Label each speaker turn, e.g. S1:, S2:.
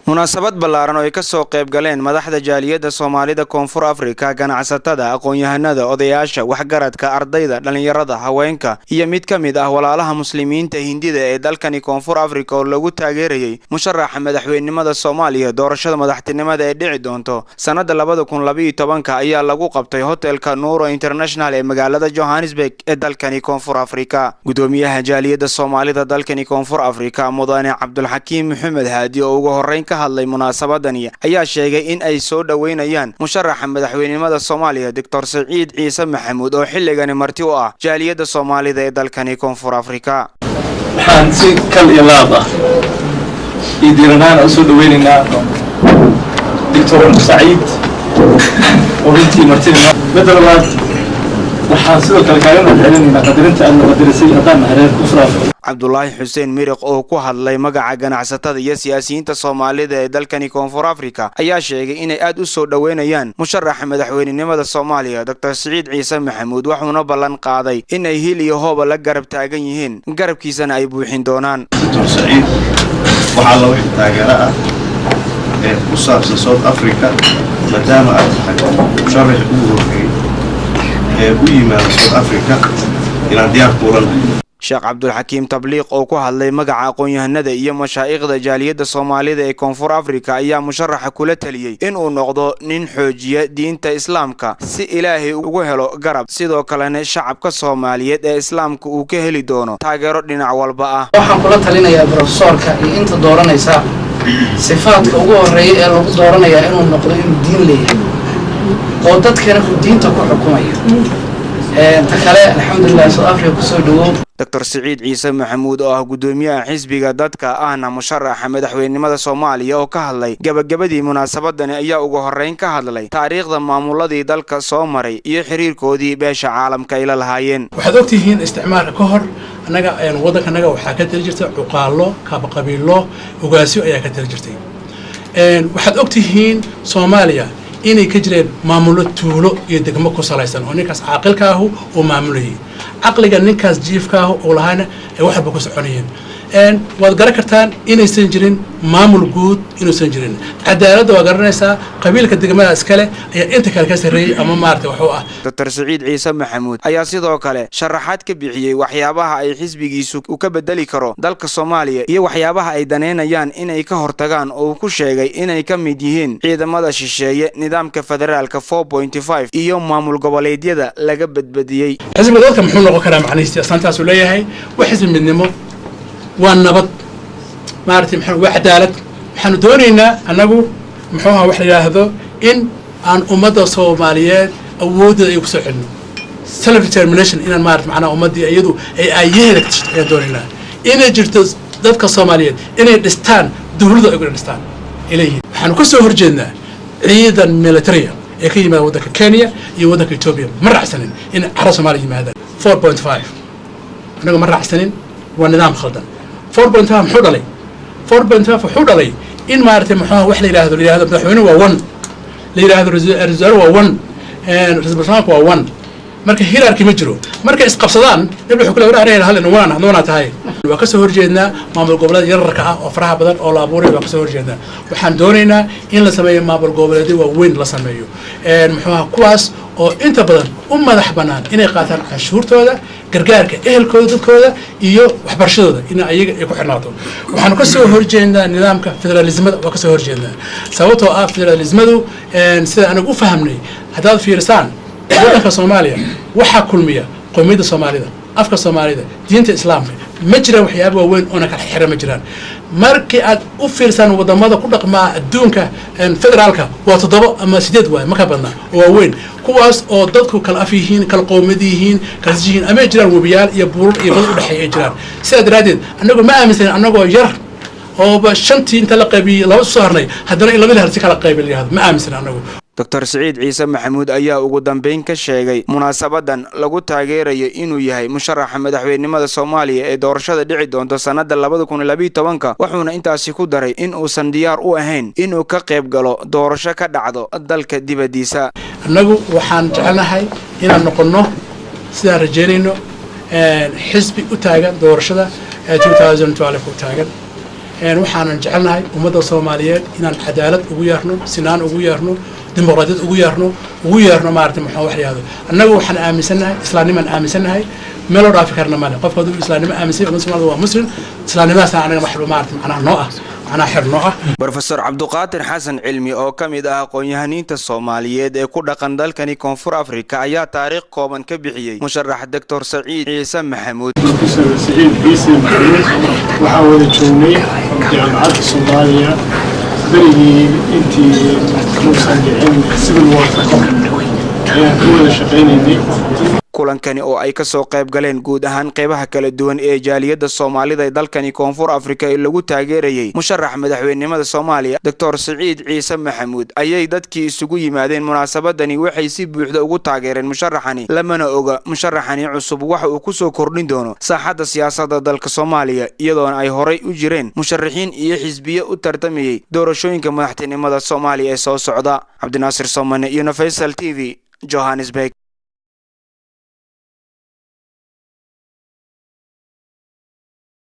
S1: munaasabad ballaaran oo ay ka soo qayb galeen madaxda jaaliyadda Soomaalida Koonfur Afrika, ganacsatada, aqoon-yahanada, odayaasha, waxgaradka, ardayda, dhalinyarada, haweenka iyo mid ka mid ah walaalaha muslimiinta Hindida ee dalkani Koonfur Afrika oo lagu taageerayay musharaxa madaxweynimada Soomaaliya doorashada madaxtinimada ee dhici doonto sanada 2012 ayaa lagu qabtay hotelka Nooro International ee magaalada Johannesburg ee dalkani Koonfur Afrika. Gudoomiyaha jaaliyadda Soomaalida dalkani Koonfur Afrika Mudane Cabdulxakiim Maxamed Haadi oo ugu horeyn hadlay munaasabadani ayaa sheegay in ay soo dhaweynayaan musharaxa madaxweynimada Soomaaliya Dr. Saciid Ciise Maxamuud oo xilligani marti u ah jaaliyadda Soomaalida ee dalkani Koonfur Afrika.
S2: waxaan si kal iyo laab ah idiinana u soo dhaweynaynaa Dr. Saciid oo intii martina madalaad waxaan sidoo kale kaaga mahadcelinaynaa qadarinta aad nabadgelisay haddaan hareer ku furaafay
S1: Abdullahi Hussein Miriq oo ku hadlay magaca ganacsatada iyo siyaasiyiinta Soomaalida ee dalkani Koonfur Afrika ayaa sheegay in ay aad u soo dhaweynayaan musharaxa madaxweynimada Soomaaliya Dr. Saciid Ciise Maxamuud wuxuuna ballan qaaday in ay hil iyo hoob la garab taagan yihiin garabkiisana ay buuxin doonaan.
S3: Dr. Saciid waxa la wixii taageero ah ee ku saabsan South Africa maadaama aad musharax ugu horeeyay ee u yimaada South Africa inaan diyaar ku lanahay. Sheekh Cabdulxakiim Tabliiq oo ku hadlay magaca aqoon-yahanada iyo mashaayikhda jaaliyadda Soomaalida ee Koonfur Afrika ayaa musharaxa kula taliyay in uu noqdo nin xoojiya diinta Islaamka si Ilaahay ugu helo garab sidoo kalena shacabka Soomaaliyeed ee Islaamka uu ka heli doono taageero dhinac walba ah.
S4: waxaan kula talinayaa professorka iyo inta dooranaysa sifaadka ugu horeeya ee lagu dooranayaa inuu noqdo inuu diin leeyahay oo dadkana uu diinta ku xukumayo takale alxamdulillah South Africa ku soo dhawo
S1: Dr. Saciid Ciise Maxamuud oo ah gudoomiyaha xisbiga dadka ahna musharaxa madaxweynimada Soomaaliya oo ka hadlay gabagabadii munaasabadani ayaa ugu horeyn ka hadlay taariikhda maamuladii dalka soo maray iyo xiriirkoodii beesha caalamka ila lahaayeen.
S5: waxaad ogtihiin isticmaalka ka hor anaga wadankanaga waxaa ka tiri jirtay cuqaalo qabiilo ugaasyo ayaa ka tiri jirtay waxaad ogtihiin Soomaaliya inay ka jireen maamulo tuulo iyo degmo ku salaysan oo ninkaas caaqilka ah oo maamulayay aqliga ninkaas jiifka ah oo lahayna ay waxba ku soconayeen waad garan kartaan inaysan jirin maamul guud inaysan jirin cadaaladda waa garanaysaa qabiilka degmada iskale ayaa inta kale ka sareeyay ama maartay wuxuu ah.
S1: Dr. Saciid Ciise Maxamuud ayaa sidoo kale sharaxaad ka bixiyay waxyaabaha ay xisbigiisu u ka bedeli karo dalka Soomaaliya iyo waxyaabaha ay daneynayaan inay ka hortagaan oo ku sheegay inay ka mid yihiin ciidamada shisheeye nidaamka federaalka 4.5 iyo maamul goboleedyada laga badbadiyay.
S5: xisbiga dadka muxuu noqon karaa macnihiisa asaantaas uu leeyahay wax xisbi midnimo والنبض مارتي محن وعدالة محن دونينا أنجو محوها وحنا هذا إن عن أمة الصوماليات أود يكسرن self determination إن مارت معنا أمة أيدو أيه دونينا إن جرت ذاتك الصوماليات إن الإستان دولة يقول الإستان إليه محن كسر هرجنا عيدا ميلتريا يكيد ما ودك كينيا يودك إثيوبيا مرة حسنين إن عرب الصومالي هذا 4.5 أنا مرة حسنين والنظام خلدان 4.5 حولي 4.5 حولي إن ما أرتم محاه وحلي لهذا مدحونه و1 لهذا الرزار و1 الرزبرسانك و1 مركز هيراركي مجرو مركز قبصدان نبي حكوا له رأيه هلا نوانا تهاي وكسر هرجينا ما بالقبلة يركع وفرح بدل أو لابوري وكسر هرجينا وحن دونينا إن لسميه ما بالقبلة دي وين لسميه محاه كواس أو أنت بدل ذحبنان إن قاتل عشور تودا gargaarka ehelkooda dadkooda iyo waxbarashadooda in ay ku xirnaato waxaan ka soo horjeednaa nidaamka federalismada waa ka soo horjeednaa sababtoo ah federalismadu sida anagu u fahamnay hadaad fiirsaan waddanka Soomaaliya waxa kulmiya qowmiyadda Soomaalida afka Soomaalida diinta Islaamka ma jiraan waxyaabo weyn oo kala xiran ma jiraan markii aad u fiirsan wadamada ku dhaqma adduunka federaalka waa 7 ama 8 waay ma ka badna oo weyn kuwaas oo dadku kala afihiin kala qowmiyadihiin kala jihiin ama jiraan wabiyaal iyo buur iyo bad u dhaxeeyay jiraan sida daraadeed anagu ma aaminsan anagoo yar oo ba shantii inta la qaybiyay laba soo harnay haddana in labada halsi kala qaybiyay ma aaminsan anagu.
S1: Dr. Saciid Ciise Maxamuud ayaa ugu dambeyn ka sheegay munaasabadan lagu taageerayo inuu yahay musharaxa madaxweynimada Soomaaliya ee doorashada dhici doonto sanada 2012 wuxuuna intaasi ku daray in uusan diyaar u ahayn inuu ka qayb galo doorasho ka dhacdo dalka dibadiisa.
S5: anagu waxaan jecelnahay inaan noqono sida rajeynayno xisbi u taagan doorashada 2012 u taagan waxaanan jecelnahay ummadda Soomaaliyeed inaan cadaalad ugu yeerno sinaan ugu yeerno dimuqraadiyad ugu yeerno maartay muxuu wax yaado annagu waxaan aaminsanahay islaamnimaan aaminsanahay meel dhaafi karna male qofka uu islaamnimo aaminsan yahay Soomaalidu waa muslim islaamnimaas anaga maxluum maartay macnaha noo ah أنا حرنوه.
S1: بروفيسور عبد القادر حسن علمي أو كميد قنيهانين الصومالية كودا قندال كان كونفور أفريقيا أيا تاريخ قوما كبيحيي مشرح الدكتور سعيد عيسى محمود.
S6: بروفيسور سعيد عيسى محمود وحاول تشوني جامعة الصومالية بري أنتي مصنعين سيفل وور كل شقيني
S1: kulankani oo ay ka soo qayb galeen guud ahaan qaybaha kala duwan ee jaaliyada Soomaalida ee dalkani Koonfur Afrika ee lagu taageerayay musharax madaxweynimada Soomaaliya Dr. Saciid Ciise Maxamuud ayay dadkii isugu yimaadeen munaasabadani waxay si buuxda ugu taageereen musharaxani lamana oga musharaxani cusub waxa uu ku soo kordhin doono saaxadda siyaasadda dalka Soomaaliya iyadoo ay horay u jireen musharaxiin iyo xisbiye u tartamayay doorashooyinka madaxtinimada Soomaaliya ee soo socda Cabdinaasir Soomane iyo Faisal TV Johannesburg.